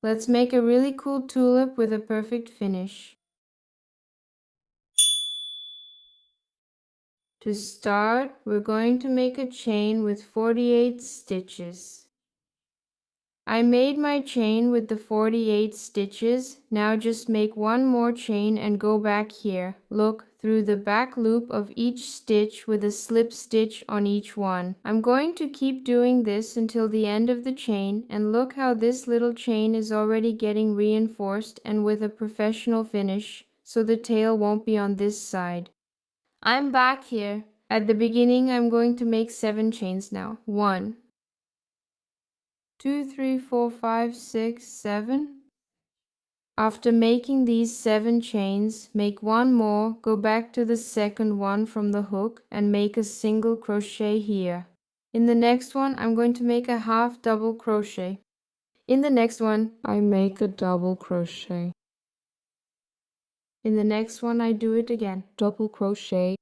Let's make a really cool tulip with a perfect finish. To start, we're going to make a chain with 48 stitches. I made my chain with the 48 stitches. Now just make one more chain and go back here. Look through the back loop of each stitch with a slip stitch on each one. I'm going to keep doing this until the end of the chain, and look how this little chain is already getting reinforced and with a professional finish, so the tail won't be on this side. I'm back here. At the beginning, I'm going to make 7 chains now. 1, 2, 3, 4, 5, 6, 7. After making these 7 chains, make one more, go back to the second one from the hook and make a single crochet here. In the next one, I'm going to make a half double crochet. In the next one, I make a double crochet. In the next one, I do it again. Double crochet.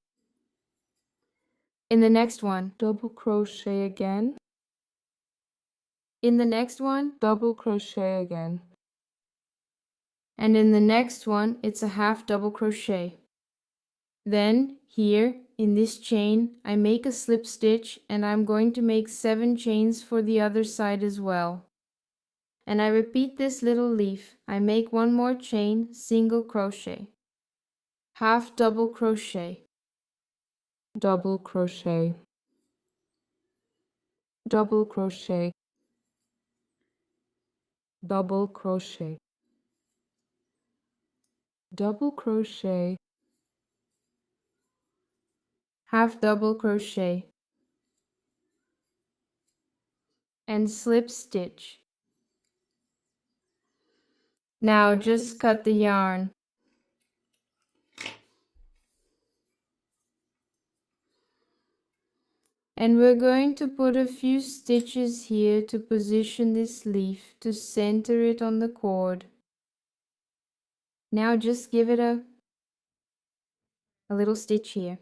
In the next one, double crochet again. In the next one, double crochet again. And in the next one, it's a half double crochet. Then here in this chain, I make a slip stitch, and I'm going to make 7 chains for the other side as well. And I repeat this little leaf. I make one more chain, single crochet, half double crochet, double crochet, double crochet, double crochet, double crochet, half double crochet, and slip stitch. Now just cut the yarn. And we're going to put a few stitches here to position this leaf to center it on the cord. Now just give it a little stitch here.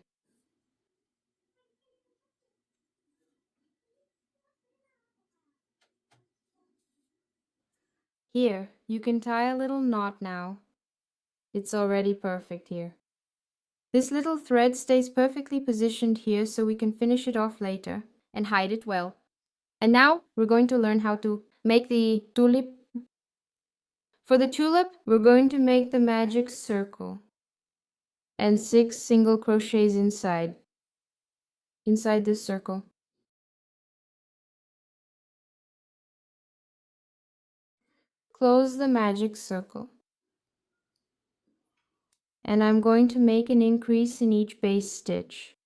Here, you can tie a little knot now. It's already perfect here. This little thread stays perfectly positioned here so we can finish it off later and hide it well. And now we're going to learn how to make the tulip. For the tulip, we're going to make the magic circle and 6 single crochets inside this circle. Close the magic circle. And I'm going to make an increase in each base stitch.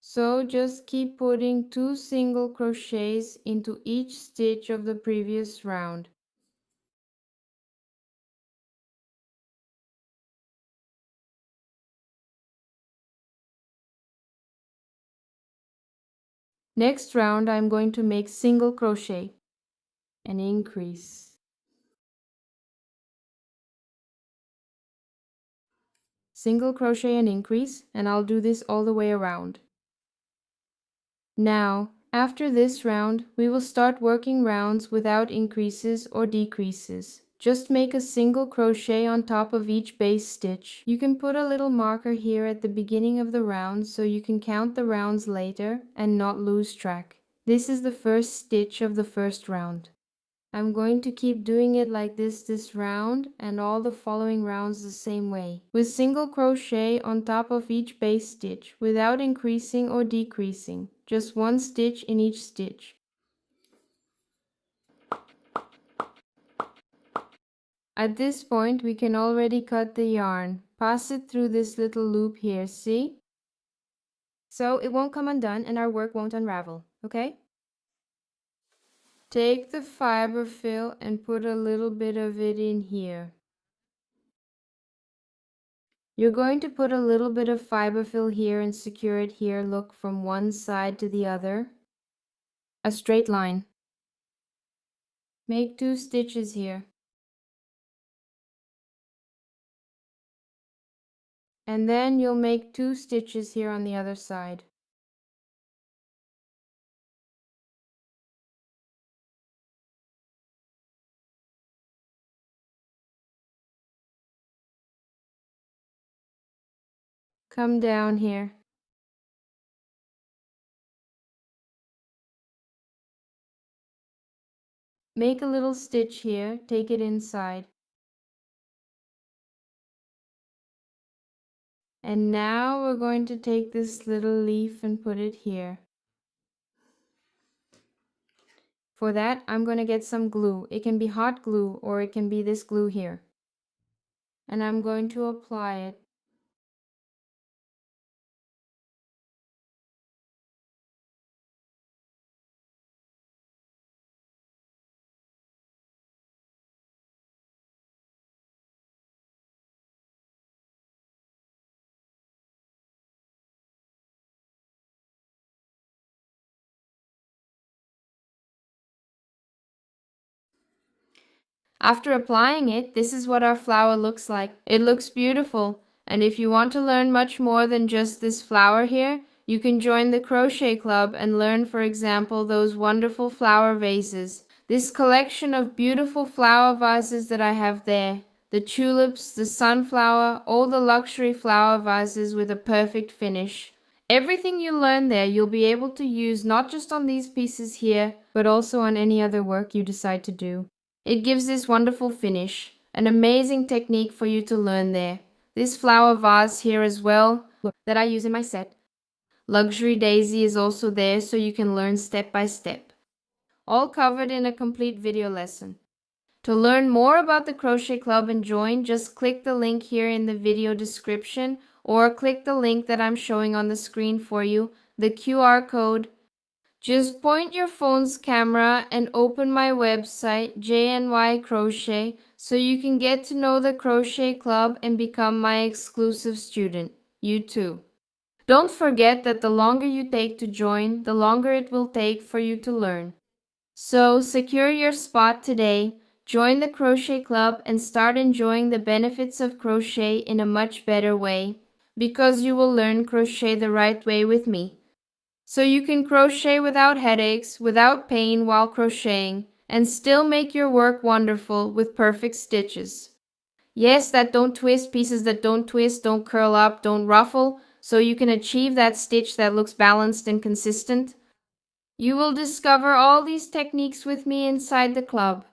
So just keep putting 2 single crochets into each stitch of the previous round. Next round I'm going to make single crochet and increase. Single crochet and increase, and I'll do this all the way around. Now, after this round, we will start working rounds without increases or decreases. Just make a single crochet on top of each base stitch. You can put a little marker here at the beginning of the round so you can count the rounds later and not lose track. This is the first stitch of the first round. I'm going to keep doing it like this round and all the following rounds the same way, with single crochet on top of each base stitch without increasing or decreasing, just 1 stitch in each stitch. At this point we can already cut the yarn. Pass it through this little loop here, see? So it won't come undone and our work won't unravel, okay? Take the fiber fill and put a little bit of it in here. You're going to put a little bit of fiber fill here and secure it here. Look from one side to the other. A straight line. Make 2 stitches here. And then you'll make 2 stitches here on the other side. come down here. Make a little stitch here, take it inside. And now we're going to take this little leaf and put it here. For that, I'm going to get some glue. It can be hot glue or it can be this glue here. And I'm going to apply it. After applying it, this is what our flower looks like. It looks beautiful. And if you want to learn much more than just this flower here, you can join the crochet club and learn, for example, those wonderful flower vases. This collection of beautiful flower vases that I have there. The tulips, the sunflower, all the luxury flower vases with a perfect finish. Everything you learn there you'll be able to use not just on these pieces here, but also on any other work you decide to do. It gives this wonderful finish, an amazing technique for you to learn there. This flower vase here as well that I use in my set. Luxury daisy is also there so you can learn step by step. All covered in a complete video lesson. To learn more about the Crochet Club and join, just click the link here in the video description or click the link that I'm showing on the screen for you, the QR code. Just point your phone's camera and open my website, JNY Crochet, so you can get to know the Crochet Club and become my exclusive student. You too. Don't forget that the longer you take to join, the longer it will take for you to learn. So secure your spot today, join the Crochet Club and start enjoying the benefits of crochet in a much better way, because you will learn crochet the right way with me. So you can crochet without headaches, without pain while crocheting, and still make your work wonderful with perfect stitches. Yes, that don't twist, pieces that don't twist, don't curl up, don't ruffle, so you can achieve that stitch that looks balanced and consistent. You will discover all these techniques with me inside the club.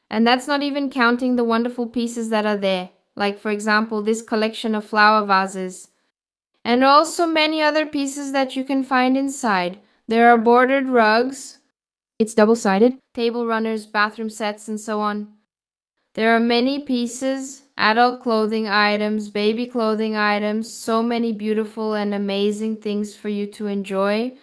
And that's not even counting the wonderful pieces that are there, like for example this collection of flower vases. And also many other pieces that you can find inside. There are bordered rugs. It's double-sided. Table runners, bathroom sets, and so on. There are many pieces, adult clothing items, baby clothing items, so many beautiful and amazing things for you to enjoy.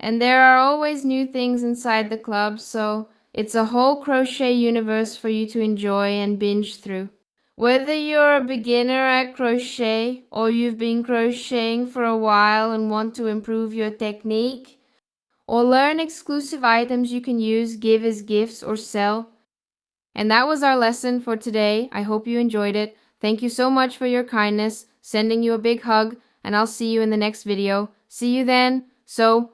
And there are always new things inside the club, so it's a whole crochet universe for you to enjoy and binge through. Whether you're a beginner at crochet or you've been crocheting for a while and want to improve your technique, or learn exclusive items you can use, give as gifts, or sell. And that was our lesson for today. I hope you enjoyed it. Thank you so much for your kindness. Sending you a big hug, and I'll see you in the next video. See you then. So,